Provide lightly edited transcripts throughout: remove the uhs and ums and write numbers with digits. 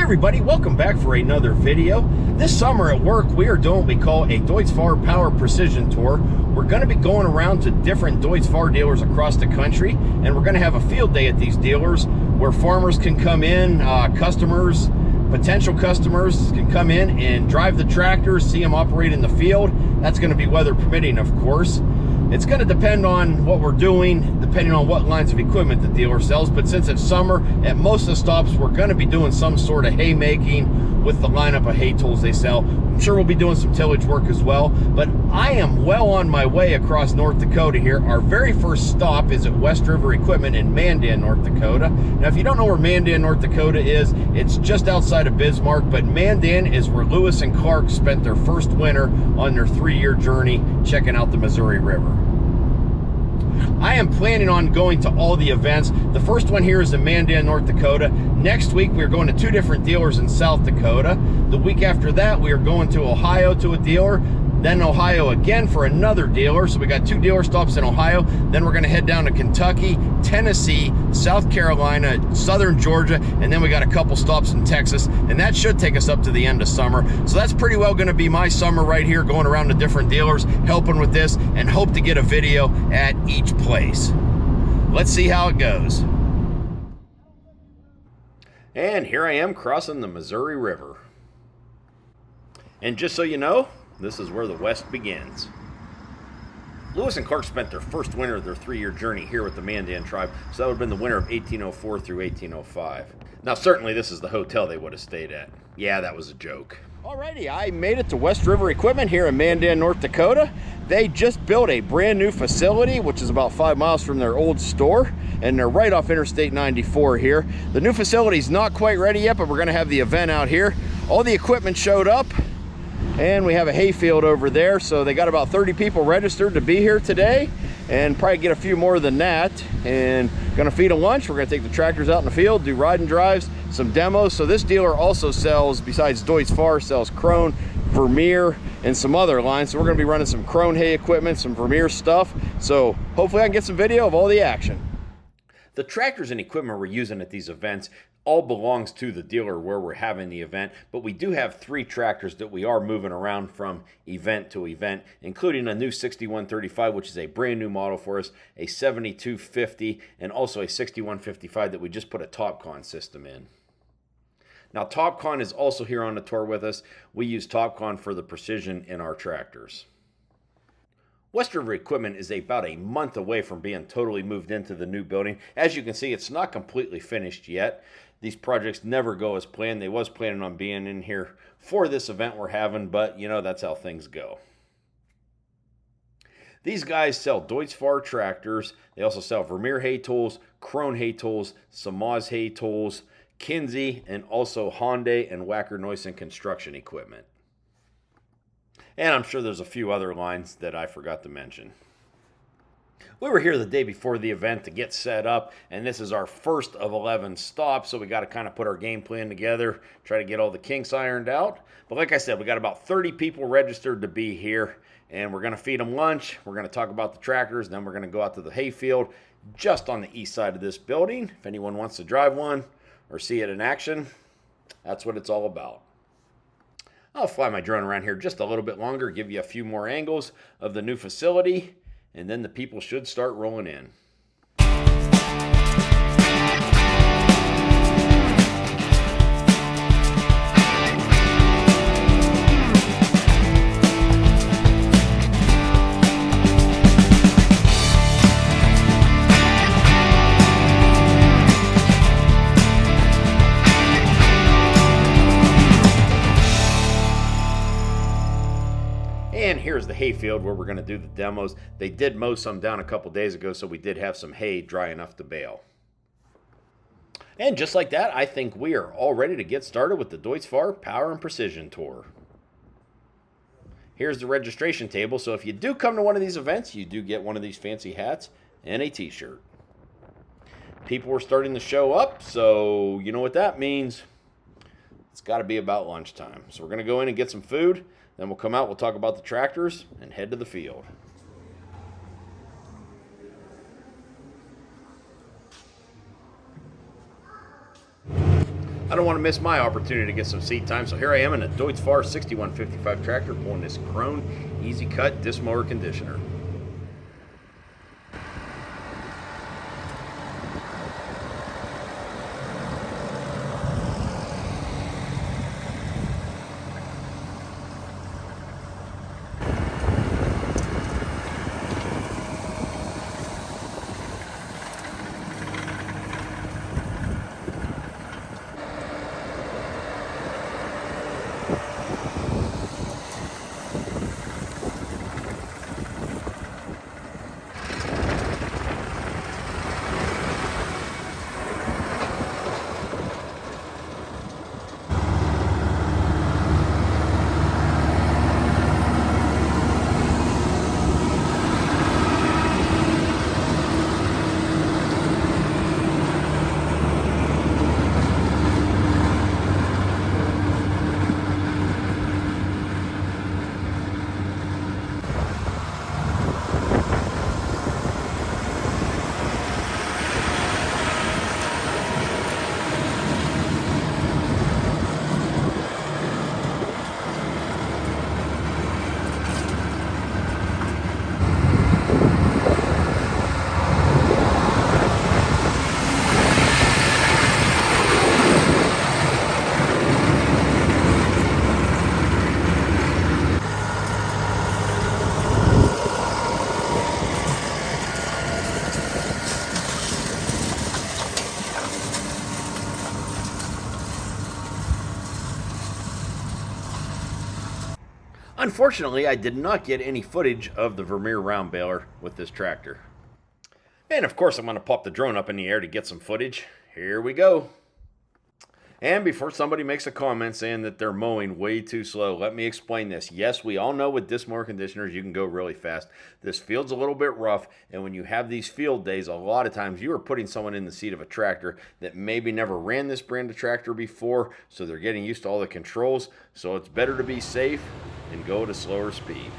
everybody, welcome back for another video. This summer at work we are doing what we call a Deutz Fahr Power Precision Tour. We're going to be going around to different Deutz Fahr dealers across the country, and we're going to have a field day at these dealers where farmers can come in, customers, potential customers can come in and drive the tractors, see them operate in the field. That's going to be weather permitting, of course. It's going to depend on what we're doing, depending on what lines of equipment the dealer sells. But since it's summer, at most of the stops, we're going to be doing some sort of haymaking with the lineup of hay tools they sell. I'm sure we'll be doing some tillage work as well. But I am well on my way across North Dakota here. Our very first stop is at West River Equipment in Mandan, North Dakota. Now, if you don't know where Mandan, North Dakota is, it's just outside of Bismarck. But Mandan is where Lewis and Clark spent their first winter on their 3-year journey checking out the Missouri River. I am planning on going to all the events. The first one here is in Mandan, North Dakota. Next week, we're going to 2 different dealers in South Dakota. The week after that, we are going to Ohio to a dealer, then Ohio again for another dealer. So we got 2 dealer stops in Ohio. Then we're going to head down to Kentucky, Tennessee, South Carolina, Southern Georgia, and then we got a couple stops in Texas. And that should take us up to the end of summer. So that's pretty well going to be my summer right here, going around to different dealers, helping with this, and hope to get a video at each place. Let's see how it goes. And here I am crossing the Missouri River. And just so you know, this is where the West begins. Lewis and Clark spent their first winter of their 3-year journey here with the Mandan tribe, so that would have been the winter of 1804 through 1805. Now, certainly this is the hotel they would have stayed at. Yeah, that was a joke. Alrighty, I made it to West River Equipment here in Mandan, North Dakota. They just built a brand new facility, which is about 5 miles from their old store, and they're right off Interstate 94 here. The new facility's not quite ready yet, but we're gonna have the event out here. All the equipment showed up, and we have a hay field over there, so they got about 30 people registered to be here today, and probably get a few more than that. And gonna feed them lunch. We're gonna take the tractors out in the field, do ride and drives, some demos. So this dealer also sells, besides Deutz Fahr, sells Krone, Vermeer, and some other lines. So we're gonna be running some Krone hay equipment, some Vermeer stuff. So hopefully I can get some video of all the action. The tractors and equipment we're using at these events all belongs to the dealer where we're having the event, but we do have 3 tractors that we are moving around from event to event, including a new 6135, which is a brand new model for us, a 7250, and also a 6155 that we just put a Topcon system in. Now, Topcon is also here on the tour with us. We use Topcon for the precision in our tractors. West River Equipment is about a month away from being totally moved into the new building. As you can see, it's not completely finished yet. These projects never go as planned. They was planning on being in here for this event we're having, but you know, that's how things go. These guys sell Deutz Fahr tractors. They also sell Vermeer hay tools, Krone hay tools, Samaz hay tools, Kinsey, and also Hyundai and Wacker Neuson construction equipment. And I'm sure there's a few other lines that I forgot to mention. We were here the day before the event to get set up, and this is our first of 11 stops, so we got to kind of put our game plan together, try to get all the kinks ironed out. But like I said, we got about 30 people registered to be here, and we're going to feed them lunch. We're going to talk about the tractors, then we're going to go out to the hay field just on the east side of this building. If anyone wants to drive one or see it in action, that's what it's all about. I'll fly my drone around here just a little bit longer, give you a few more angles of the new facility, and then the people should start rolling in. And here's the hay field where we're going to do the demos. They did mow some down a couple days ago, so we did have some hay dry enough to bale. And just like that, I think we are all ready to get started with the Deutz Fahr Power and Precision Tour. Here's the registration table, so if you do come to one of these events, you do get one of these fancy hats and a t-shirt. People are starting to show up, so you know what that means. It's got to be about lunchtime. So we're going to go in and get some food. Then we'll come out, we'll talk about the tractors, and head to the field. I don't want to miss my opportunity to get some seat time, so here I am in a Deutz Fahr 6155 tractor pulling this Krone Easy Cut disc mower conditioner. Unfortunately, I did not get any footage of the Vermeer round baler with this tractor. And of course, I'm going to pop the drone up in the air to get some footage. Here we go. And before somebody makes a comment saying that they're mowing way too slow, let me explain this. Yes, we all know with disc mower conditioners, you can go really fast. This field's a little bit rough, and when you have these field days, a lot of times you are putting someone in the seat of a tractor that maybe never ran this brand of tractor before, so they're getting used to all the controls. So it's better to be safe and go at a slower speed.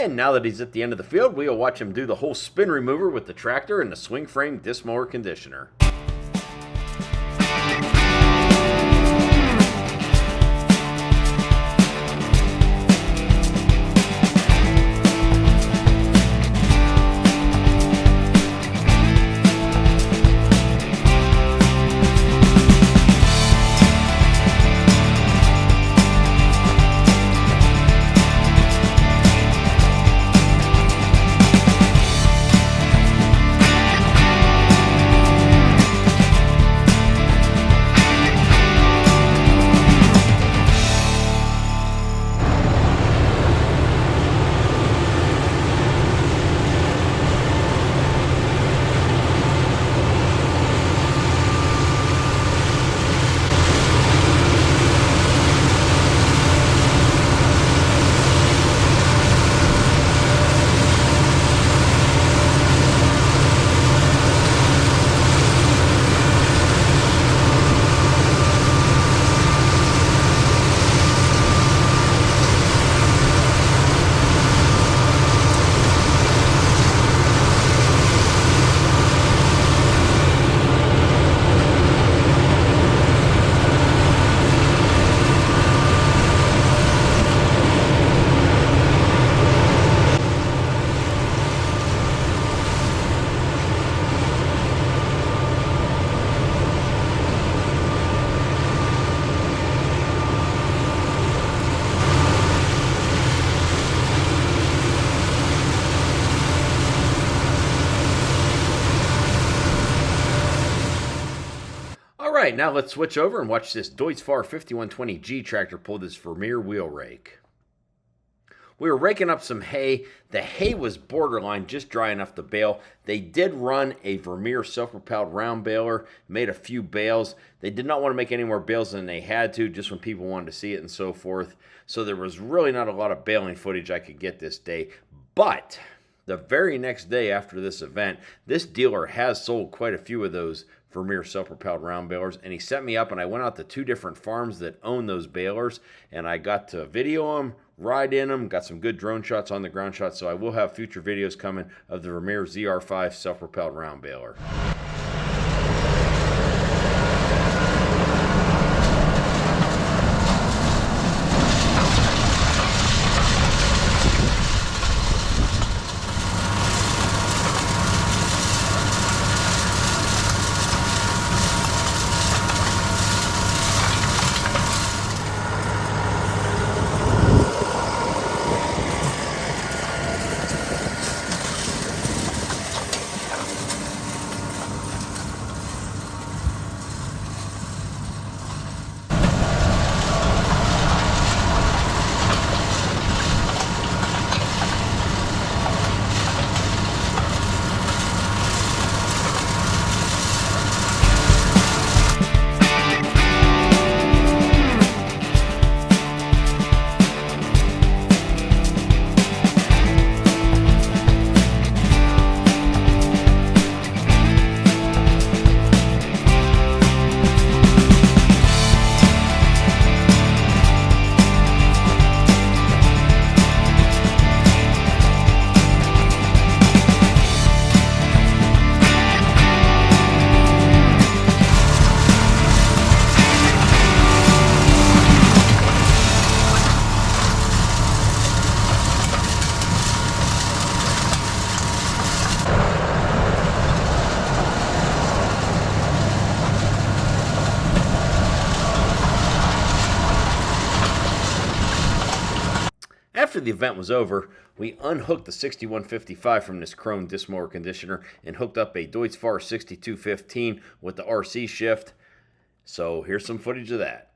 And now that he's at the end of the field, we'll watch him do the whole spin remover with the tractor and the swing frame disc mower conditioner. Alright, now let's switch over and watch this Deutz Fahr 5120G tractor pull this Vermeer wheel rake. We were raking up some hay. The hay was borderline just dry enough to bale. They did run a Vermeer self-propelled round baler, made a few bales. They did not want to make any more bales than they had to, just when people wanted to see it and so forth. So there was really not a lot of baling footage I could get this day. But the very next day after this event, this dealer has sold quite a few of those Vermeer self-propelled round balers, and he set me up, and I went out to 2 different farms that own those balers, and I got to video them, ride in them, got some good drone shots, on the ground shots, so I will have future videos coming of the Vermeer ZR5 self-propelled round baler. After the event was over, we unhooked the 6155 from this chrome disc mower conditioner and hooked up a Deutz Fahr 6215 with the RC shift. So here's some footage of that.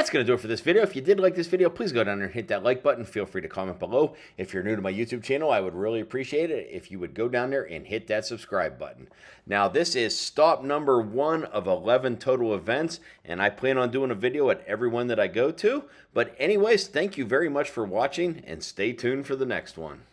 that's going to do it for this video. If you did like this video, please go down there and hit that like button. Feel free to comment below. If you're new to my YouTube channel, I would really appreciate it if you would go down there and hit that subscribe button. Now, this is stop number 1 of 11 total events, and I plan on doing a video at every one that I go to. But anyways, thank you very much for watching, and stay tuned for the next one.